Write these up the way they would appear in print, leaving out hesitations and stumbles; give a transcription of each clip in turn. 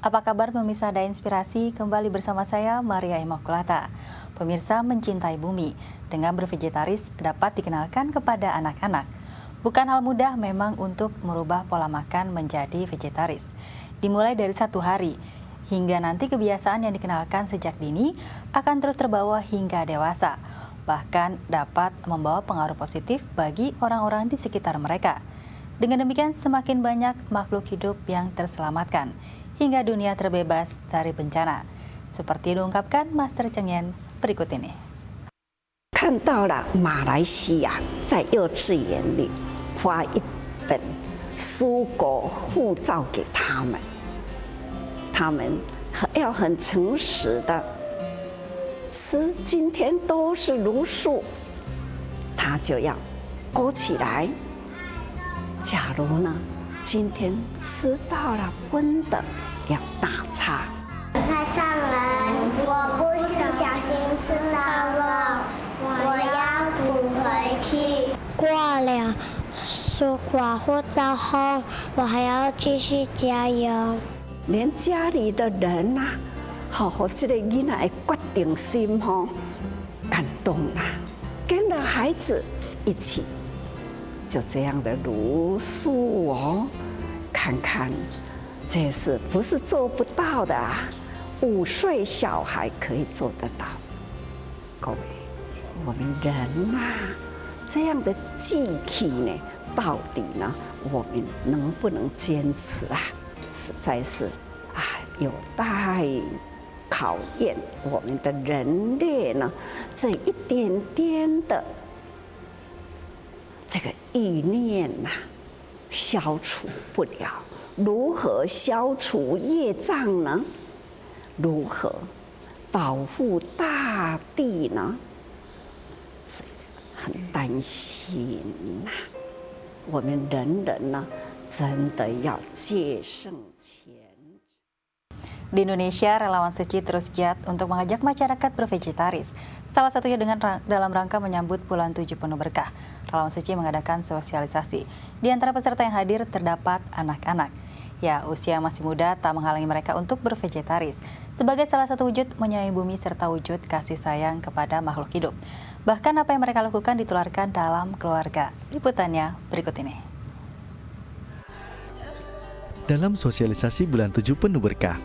Apa kabar pemirsa Dan Inspirasi? Kembali bersama saya Maria Immaculata. Pemirsa mencintai bumi dengan bervegetaris dapat dikenalkan kepada anak-anak. Bukan hal mudah memang untuk merubah pola makan menjadi vegetaris. Dimulai dari 1 hari hingga nanti kebiasaan yang dikenalkan sejak dini akan terus terbawa hingga dewasa. Bahkan dapat membawa pengaruh positif bagi orang-orang di sekitar mereka. Dengan demikian semakin banyak makhluk hidup yang terselamatkan hingga dunia terbebas dari bencana. Seperti diungkapkan Master Cheng Yen berikut ini. 看到了马来西亚在幼稚园里发一本蔬果护照给他们，他们要很诚实的吃，今天都是茹素，他就要勾起来。假如呢，今天吃到了荤的，要打叉。太上人，我不是小心吃到肉，我要补回去。挂了蔬果护照后，我还要继续加油。连家里的人呐、这个囡仔的决定心感动啦，跟着孩子一起，就这样的茹素哦，看看，这是不是做不到的啊？5岁小孩可以做得到。各位，我们人呐、这样的记忆呢，到底呢，我们能不能坚持啊？实在是有待考验我们的人类呢，这一点点的这个意念呐、消除不了。如何消除业障呢？如何保护大地呢？所以很担心呐、我们人人呢，真的要戒慎前。 Di Indonesia, relawan suci terus giat untuk mengajak masyarakat bervegetaris. Salah satunya dalam rangka menyambut bulan 7 penuh berkah. Relawan suci mengadakan sosialisasi. Di antara peserta yang hadir terdapat anak-anak. Ya, usia masih muda tak menghalangi mereka untuk bervegetaris. Sebagai salah satu wujud menyayangi bumi serta wujud kasih sayang kepada makhluk hidup. Bahkan apa yang mereka lakukan ditularkan dalam keluarga. Liputannya berikut ini. Dalam sosialisasi bulan 7 penuh berkah,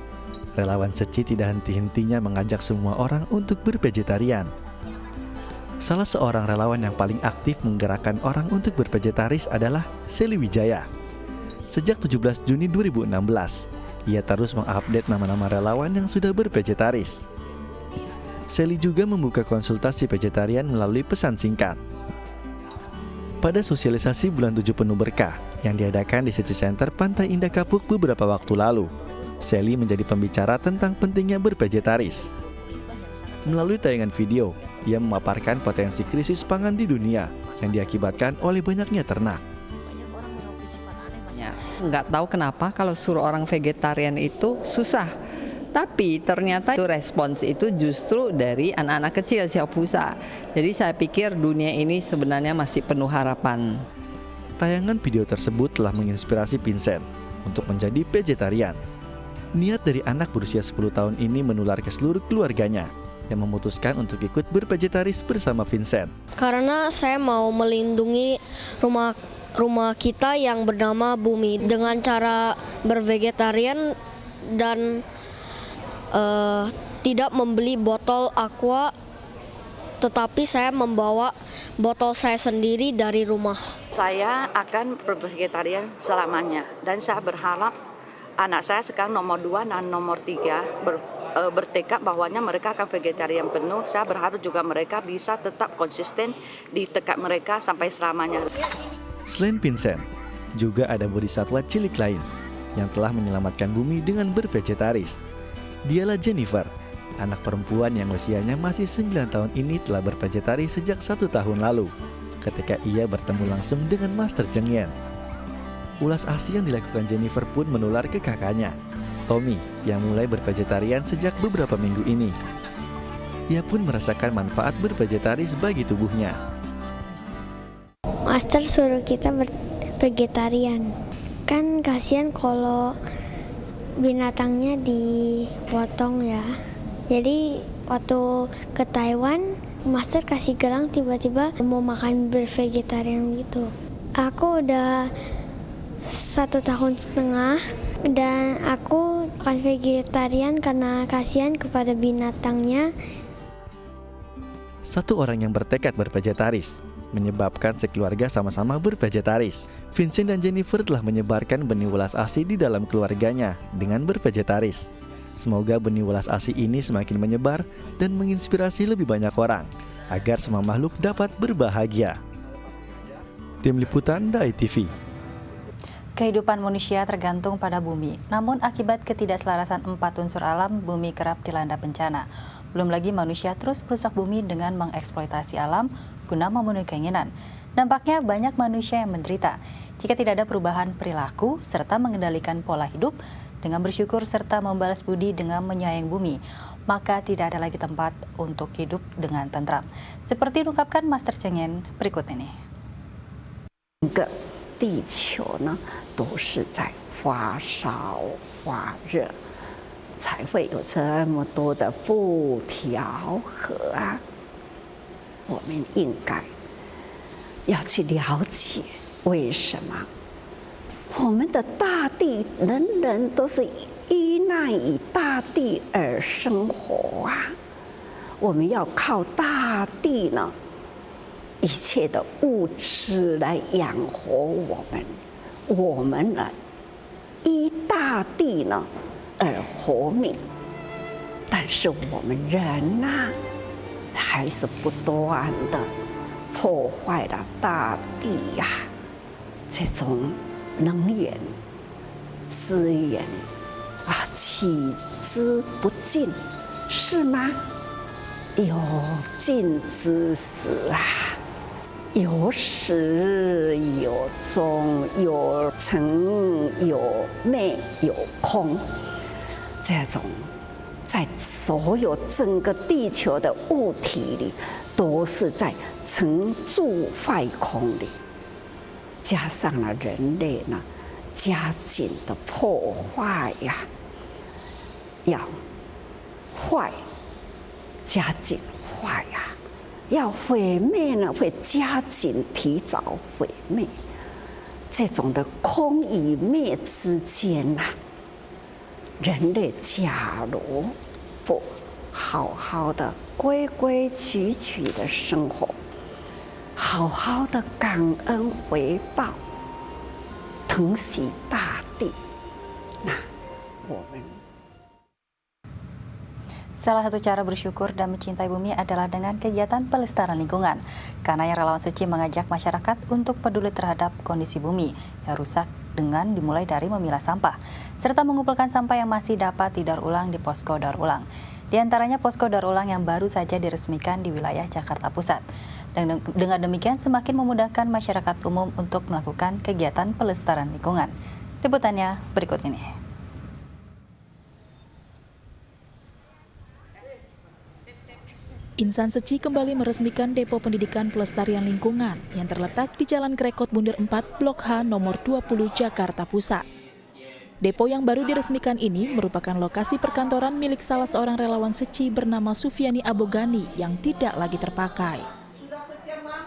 relawan Seci tidak henti-hentinya mengajak semua orang untuk bervegetarian. Salah seorang relawan yang paling aktif menggerakkan orang untuk bervegetaris adalah Seli Wijaya. Sejak 17 Juni 2016, ia terus mengupdate nama-nama relawan yang sudah bervegetaris. Seli juga membuka konsultasi vegetarian melalui pesan singkat. Pada sosialisasi bulan 7 penuh berkah yang diadakan di City Center Pantai Indah Kapuk beberapa waktu lalu, Seli menjadi pembicara tentang pentingnya bervegetaris. Melalui tayangan video, ia memaparkan potensi krisis pangan di dunia yang diakibatkan oleh banyaknya ternak. Nggak tahu kenapa kalau suruh orang vegetarian itu susah. Tapi ternyata itu respons itu justru dari anak-anak kecil Siapusa. Jadi saya pikir dunia ini sebenarnya masih penuh harapan. Tayangan video tersebut telah menginspirasi Vincent untuk menjadi vegetarian. Niat dari anak berusia 10 tahun ini menular ke seluruh keluarganya yang memutuskan untuk ikut bervegetaris bersama Vincent. Karena saya mau melindungi rumah kita yang bernama bumi dengan cara bervegetarian dan tidak membeli botol aqua, tetapi saya membawa botol saya sendiri dari rumah. Saya akan bervegetarian selamanya dan saya berharap anak saya sekarang nomor 2 dan nomor 3 bertekad bahwanya mereka akan vegetarian penuh. Saya berharap juga mereka bisa tetap konsisten di tekad mereka sampai selamanya. Selain Vincent, juga ada bodhisatwa cilik lain yang telah menyelamatkan bumi dengan bervegetaris. Dialah Jennifer, anak perempuan yang usianya masih 9 tahun ini telah bervegetaris sejak 1 tahun lalu, ketika ia bertemu langsung dengan Master Cheng Yen. Ulas asih yang dilakukan Jennifer pun menular ke kakaknya, Tommy, yang mulai bervegetarian sejak beberapa minggu ini. Ia pun merasakan manfaat bervegetaris bagi tubuhnya. Master suruh kita bervegetarian. Kan kasihan kalau binatangnya dipotong ya. Jadi waktu ke Taiwan, Master kasih gelang tiba-tiba mau makan bervegetarian gitu. Aku udah 1,5 tahun dan aku makan vegetarian karena kasihan kepada binatangnya. Satu orang yang bertekad bervegetaris menyebabkan sekeluarga sama-sama bervegetaris. Vincent dan Jennifer telah menyebarkan benih welas ASI di dalam keluarganya dengan bervegetaris. Semoga benih welas ASI ini semakin menyebar dan menginspirasi lebih banyak orang agar semua makhluk dapat berbahagia. Tim Liputan Dai TV. Kehidupan manusia tergantung pada bumi, namun akibat ketidakselarasan 4 unsur alam, bumi kerap dilanda bencana. Belum lagi manusia terus merusak bumi dengan mengeksploitasi alam guna memenuhi keinginan. Dampaknya banyak manusia yang menderita jika tidak ada perubahan perilaku serta mengendalikan pola hidup. Dengan bersyukur serta membalas budi dengan menyayangi bumi, maka tidak ada lagi tempat untuk hidup dengan tentram. Seperti diungkapkan Master Cheng berikut ini. 地球呢都是在发烧发热，才会有这么多的不调和啊。我们应该要去了解为什么我们的大地人人都是依赖于大地而生活啊。我们要靠大地呢。 一切的物质来养活我们，我们呢依大地呢而活命，但是我们人呢，还是不断的破坏了大地呀，这种能源资源啊，取之不尽，是吗？有尽之时啊。 有始有终，有成有灭有空，这种在所有整个地球的物体里，都是在成住坏空里，加上了人类呢，加紧的破坏呀，要坏，加紧坏呀。 要毁灭呢，会加紧提早毁灭。这种的空与灭之间呐、人类假如不好好的规规矩矩的生活，好好的感恩回报，疼惜大地，那我们。 Salah satu cara bersyukur dan mencintai bumi adalah dengan kegiatan pelestarian lingkungan. Karena yang relawan Seci mengajak masyarakat untuk peduli terhadap kondisi bumi yang rusak dengan dimulai dari memilah sampah, serta mengumpulkan sampah yang masih dapat didaur ulang di posko daur ulang. Di antaranya posko daur ulang yang baru saja diresmikan di wilayah Jakarta Pusat. Dan dengan demikian semakin memudahkan masyarakat umum untuk melakukan kegiatan pelestarian lingkungan. Liputannya berikut ini. Insan Seci kembali meresmikan Depo Pendidikan Pelestarian Lingkungan yang terletak di Jalan Krekot Bunder 4, Blok H, nomor 20, Jakarta Pusat. Depo yang baru diresmikan ini merupakan lokasi perkantoran milik salah seorang relawan Seci bernama Sufiani Abogani yang tidak lagi terpakai.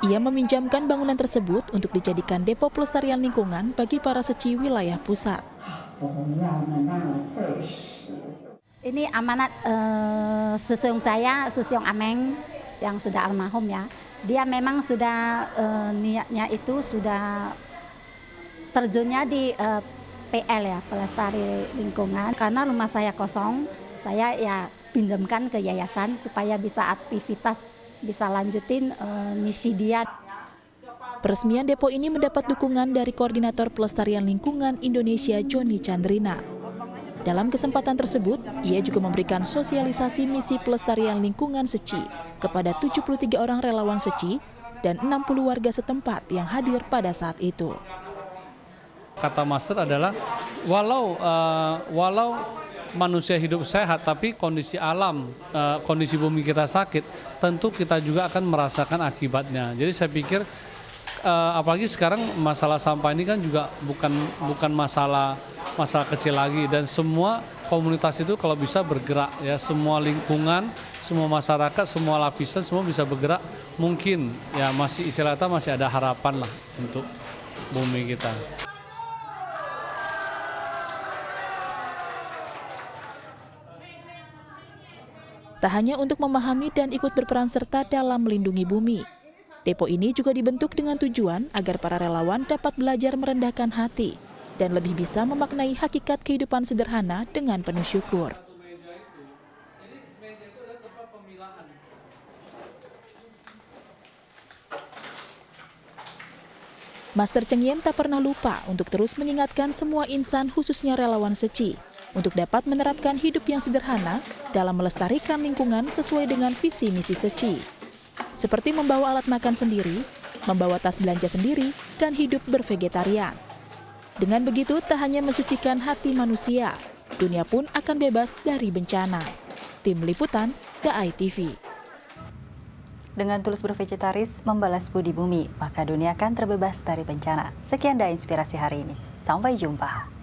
Ia meminjamkan bangunan tersebut untuk dijadikan Depo Pelestarian Lingkungan bagi para Seci wilayah pusat. Ini amanat susyong saya, Susyong Ameng yang sudah almarhum ya. Dia memang sudah niatnya itu sudah terjunnya di PL ya, Pelestari Lingkungan. Karena rumah saya kosong, saya ya pinjamkan ke yayasan supaya bisa aktivitas, bisa lanjutin misi dia. Peresmian depo ini mendapat dukungan dari Koordinator Pelestarian Lingkungan Indonesia Joni Chandrina. Dalam kesempatan tersebut, ia juga memberikan sosialisasi misi pelestarian lingkungan Seci kepada 73 orang relawan Seci dan 60 warga setempat yang hadir pada saat itu. Kata Master adalah walau manusia hidup sehat, tapi kondisi alam, kondisi bumi kita sakit, tentu kita juga akan merasakan akibatnya. Jadi saya pikir apalagi sekarang masalah sampah ini kan juga bukan masalah kecil lagi, dan semua komunitas itu kalau bisa bergerak ya, semua lingkungan, semua masyarakat, semua lapisan semua bisa bergerak, mungkin ya masih istilahnya masih ada harapan lah untuk bumi kita. Tak hanya untuk memahami dan ikut berperan serta dalam melindungi bumi, depo ini juga dibentuk dengan tujuan agar para relawan dapat belajar merendahkan hati dan lebih bisa memaknai hakikat kehidupan sederhana dengan penuh syukur. Master Cheng Yen tak pernah lupa untuk terus mengingatkan semua insan, khususnya relawan Seci, untuk dapat menerapkan hidup yang sederhana dalam melestarikan lingkungan sesuai dengan visi misi Seci. Seperti membawa alat makan sendiri, membawa tas belanja sendiri, dan hidup bervegetarian. Dengan begitu, tak hanya mensucikan hati manusia, dunia pun akan bebas dari bencana. Tim Liputan, DAI TV. Dengan tulus bervegetaris membalas budi bumi, maka dunia akan terbebas dari bencana. Sekian DAI Inspirasi hari ini. Sampai jumpa.